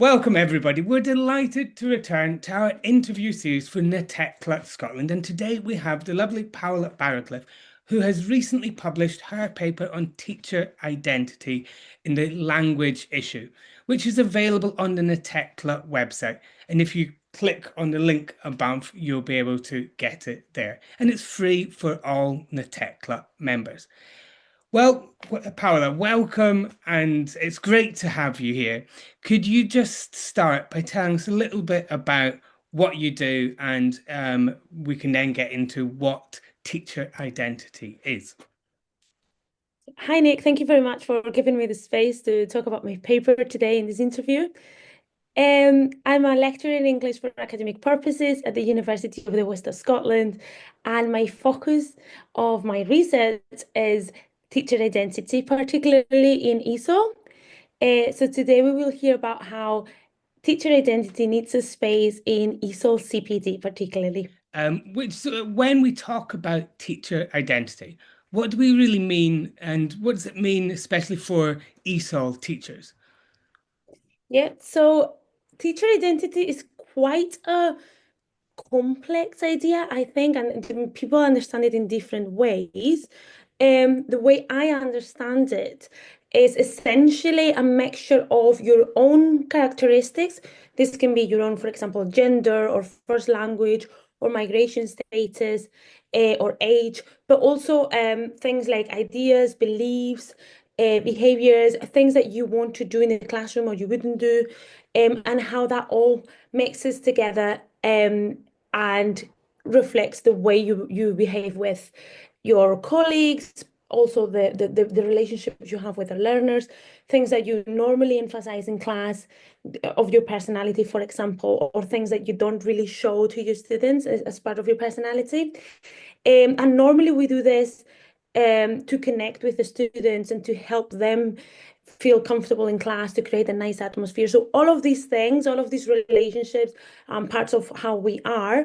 Welcome, everybody. We're delighted to return to our interview series for NATECLA Scotland. And today we have the lovely Paula Barrowcliffe, who has recently published her paper on teacher identity in the language issue, which is available on the NATECLA website. And if you click on the link above, you'll be able to get it there. And it's free for all NATECLA members. Well, Paula, welcome, and it's great to have you here. Could you just start by telling us a little bit about what you do, and we can then get into what teacher identity is? Hi, Nick. Thank you very much for giving me the space to talk about my paper today in this interview. I'm a lecturer in English for academic purposes at the University of the West of Scotland, and my focus of my research is teacher identity, particularly in ESOL. So today we will hear about how teacher identity needs a space in ESOL CPD, particularly. When we talk about teacher identity, what do we really mean, and what does it mean, especially for ESOL teachers? Yeah, so teacher identity is quite a complex idea, I think, and people understand it in different ways. The way I understand it is essentially a mixture of your own characteristics. This can be your own, for example, gender or first language or migration status or age, but also things like ideas, beliefs, behaviors, things that you want to do in the classroom or you wouldn't do, and how that all mixes together and reflects the way you behave with your colleagues, also the relationships you have with the learners, things that you normally emphasize in class of your personality, for example, or things that you don't really show to your students as part of your personality. And normally we do this to connect with the students and to help them feel comfortable in class, to create a nice atmosphere. So all of these things, all of these relationships, parts of how we are,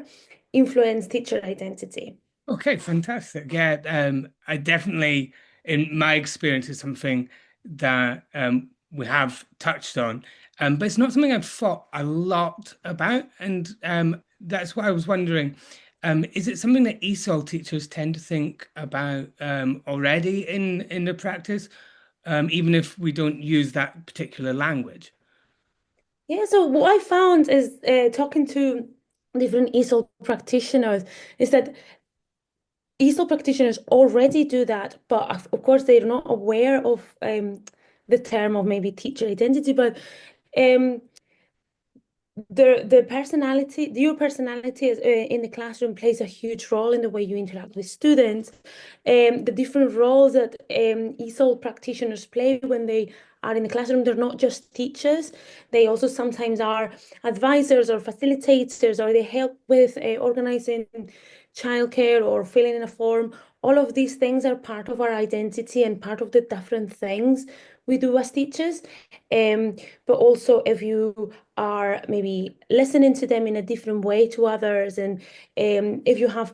influence teacher identity. Okay, fantastic. Yeah, I definitely, in my experience, is something that we have touched on, but it's not something I've thought a lot about, and that's why I was wondering, is it something that ESOL teachers tend to think about already in the practice, even if we don't use that particular language? Yeah, so what I found is talking to different ESOL practitioners is that ESOL practitioners already do that, but of course they're not aware of the term of maybe teacher identity, but um, the personality, your personality is, in the classroom plays a huge role in the way you interact with students. The different roles that ESOL practitioners play when they are in the classroom, they're not just teachers. They also sometimes are advisors or facilitators, or they help with organizing childcare or filling in a form. All of these things are part of our identity and part of the different things we do as teachers. Um, but also if you are maybe listening to them in a different way to others, and if you have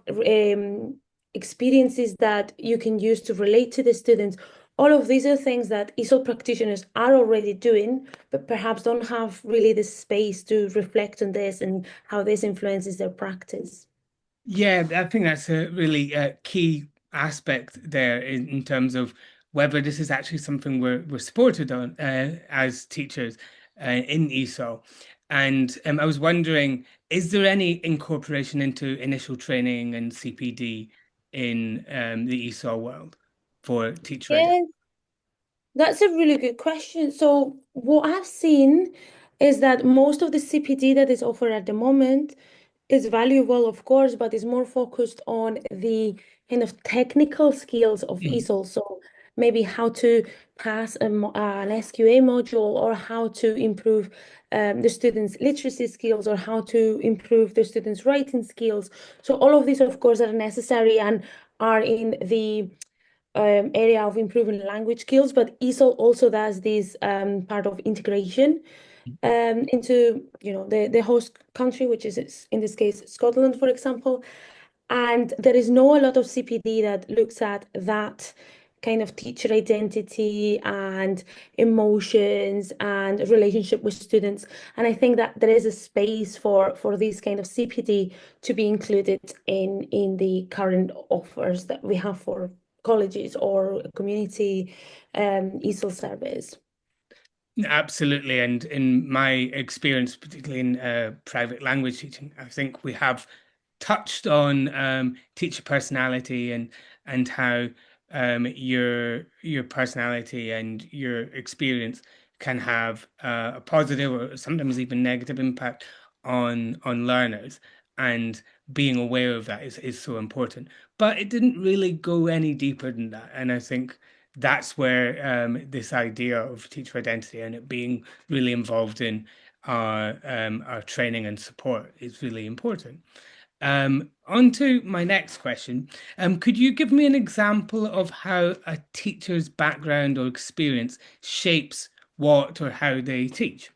experiences that you can use to relate to the students, all of these are things that ESOL practitioners are already doing, but perhaps don't have really the space to reflect on this and how this influences their practice. Yeah, I think that's a really key aspect there in terms of whether this is actually something we're supported on as teachers in ESOL. And I was wondering, is there any incorporation into initial training and CPD in the ESOL world for teacher identity? Yeah, that's a really good question. So what I've seen is that most of the CPD that is offered at the moment is valuable, of course, but is more focused on the kind of technical skills of Mhm. ESOL. So maybe how to pass an SQA module, or how to improve the students' literacy skills, or how to improve the students' writing skills. So all of these, of course, are necessary and are in the area of improving language skills, but ESOL also does this part of integration into the host country, which is in this case Scotland, for example. And there is no a lot of CPD that looks at that kind of teacher identity and emotions and relationship with students. And I think that there is a space for these kind of CPD to be included in the current offers that we have for colleges or community ESOL service. Absolutely. And in my experience, particularly in private language teaching, I think we have touched on teacher personality and how your personality and your experience can have a positive or sometimes even negative impact on learners. And being aware of that is so important. But it didn't really go any deeper than that. And I think that's where this idea of teacher identity and it being really involved in our training and support is really important. On to my next question. Could you give me an example of how a teacher's background or experience shapes what or how they teach?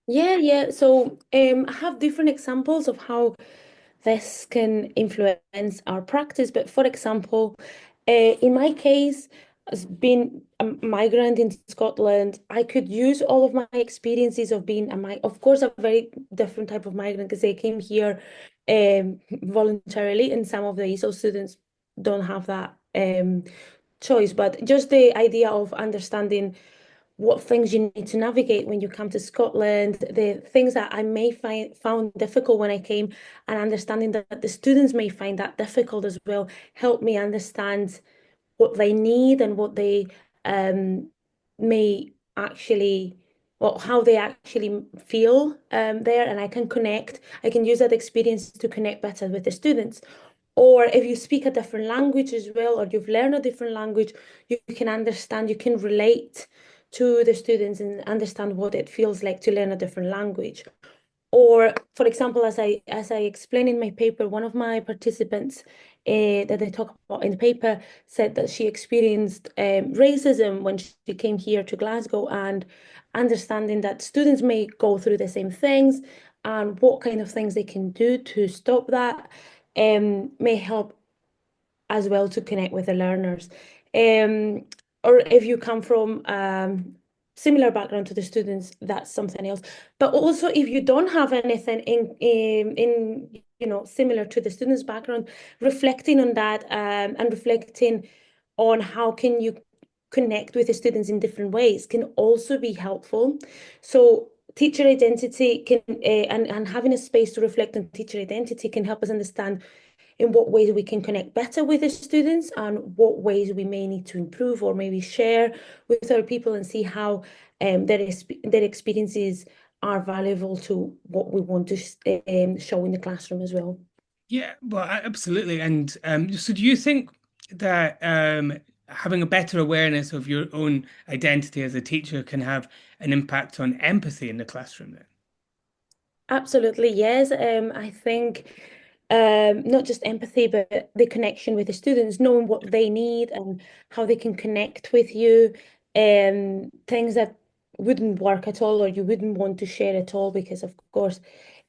Yeah. So I have different examples of how this can influence our practice. But for example, in my case, as being a migrant in Scotland, I could use all of my experiences of being of course, a very different type of migrant because they came here voluntarily, and some of the ESOL students don't have that choice. But just the idea of understanding what things you need to navigate when you come to Scotland, the things that I may found difficult when I came, and understanding that the students may find that difficult as well, help me understand what they need and what they may actually, well, how they actually feel there, and I can connect. I can use that experience to connect better with the students. Or if you speak a different language as well, or you've learned a different language, you can understand, you can relate to the students and understand what it feels like to learn a different language. Or, for example, as I explain in my paper, one of my participants that I talk about in the paper said that she experienced racism when she came here to Glasgow, and understanding that students may go through the same things and what kind of things they can do to stop that may help as well to connect with the learners. Um, or if you come from similar background to the students, that's something else. But also, if you don't have anything in similar to the students' background, reflecting on that and reflecting on how can you connect with the students in different ways can also be helpful. So teacher identity can and having a space to reflect on teacher identity can help us understand in what ways we can connect better with the students and what ways we may need to improve or maybe share with other people and see how their experiences are valuable to what we want to show in the classroom as well. Yeah, well, absolutely. And so do you think that having a better awareness of your own identity as a teacher can have an impact on empathy in the classroom then? Absolutely, yes. I think not just empathy, but the connection with the students, knowing what they need and how they can connect with you, things that wouldn't work at all or you wouldn't want to share at all, because of course,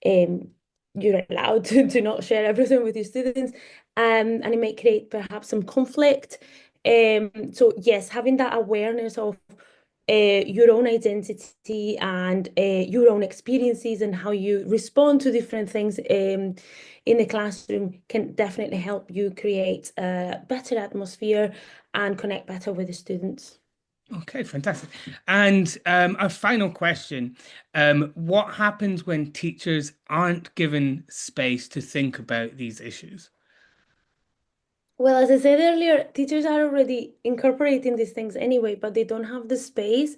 um, you're allowed to not share everything with your students, and it may create perhaps some conflict. So yes, having that awareness of your own identity and your own experiences and how you respond to different things in the classroom can definitely help you create a better atmosphere and connect better with the students. Okay, fantastic. And a final question. What happens when teachers aren't given space to think about these issues? Well, as I said earlier, teachers are already incorporating these things anyway, but they don't have the space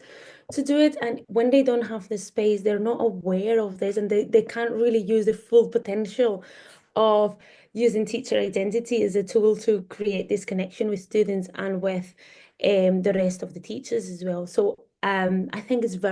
to do it. And when they don't have the space, they're not aware of this and they can't really use the full potential of using teacher identity as a tool to create this connection with students and with the rest of the teachers as well. So I think it's very